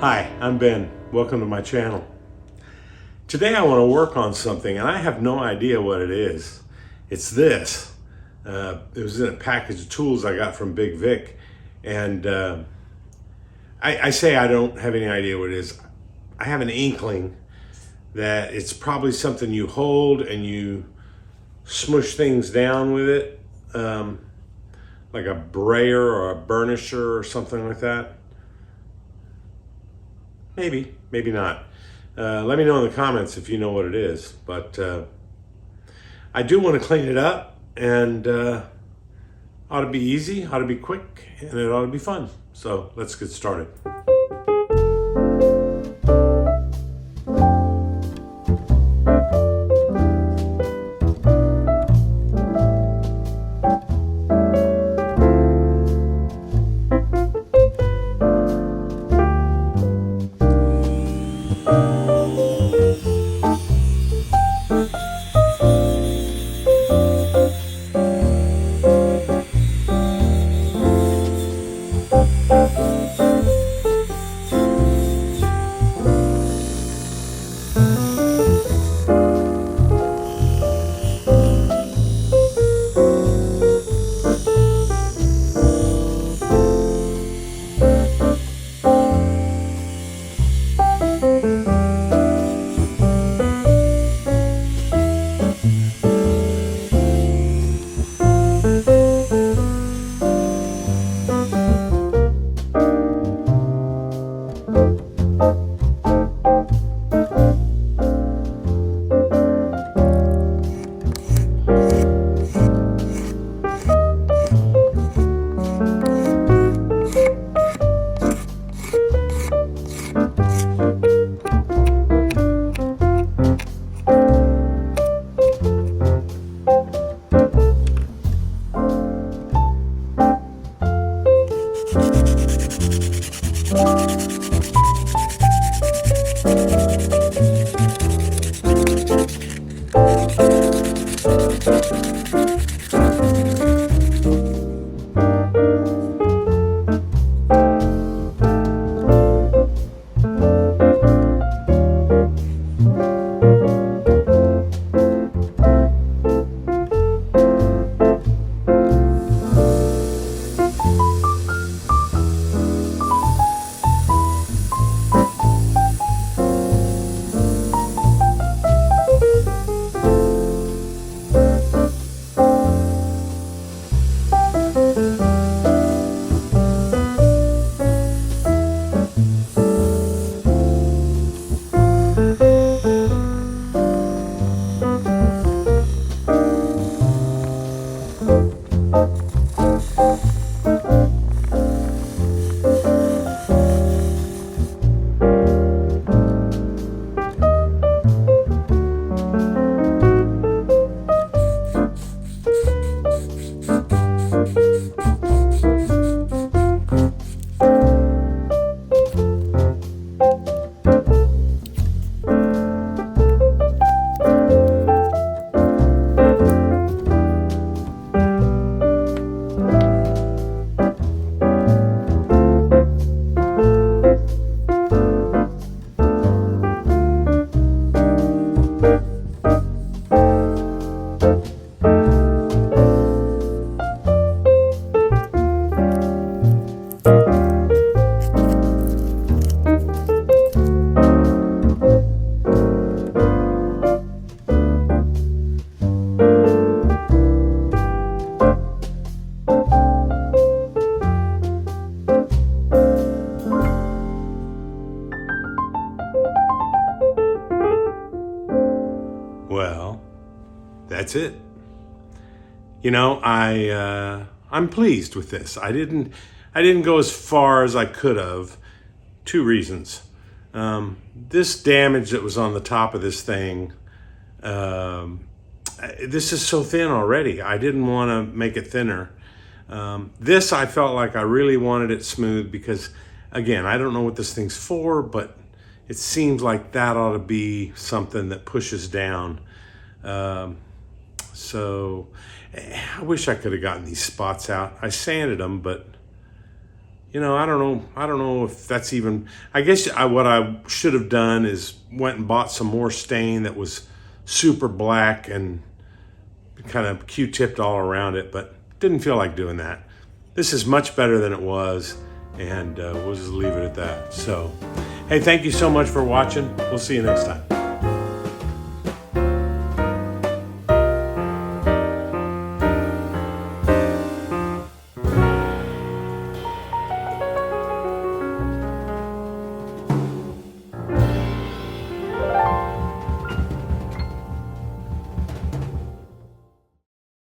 Hi, I'm Ben. Welcome to my channel. Today I want to work on something and I have no idea what it is. It's this. It was in a package of tools I got from Big Vic, and I say I don't have any idea what it is. I have an inkling that it's probably something you hold and you smush things down with it, like a brayer or a burnisher or something like that. Maybe, maybe not. Let me know in the comments if you know what it is. But I do want to clean it up, and ought to be easy, ought to be quick, and it ought to be fun. So let's get started. Well, that's it. You know, I'm pleased with this. I didn't go as far as I could have. Two reasons. This damage that was on the top of this thing, this is so thin already. I didn't want to make it thinner. This, I felt like I really wanted it smooth because, again, I don't know what this thing's for, but it seems like that ought to be something that pushes down. So I wish I could have gotten these spots out. I sanded them, but I don't know if that's even, I guess what I should have done is went and bought some more stain that was super black and kind of Q-tipped all around it, but didn't feel like doing that. This is much better than it was, and we'll just leave it at that. So, hey, thank you so much for watching. We'll see you next time.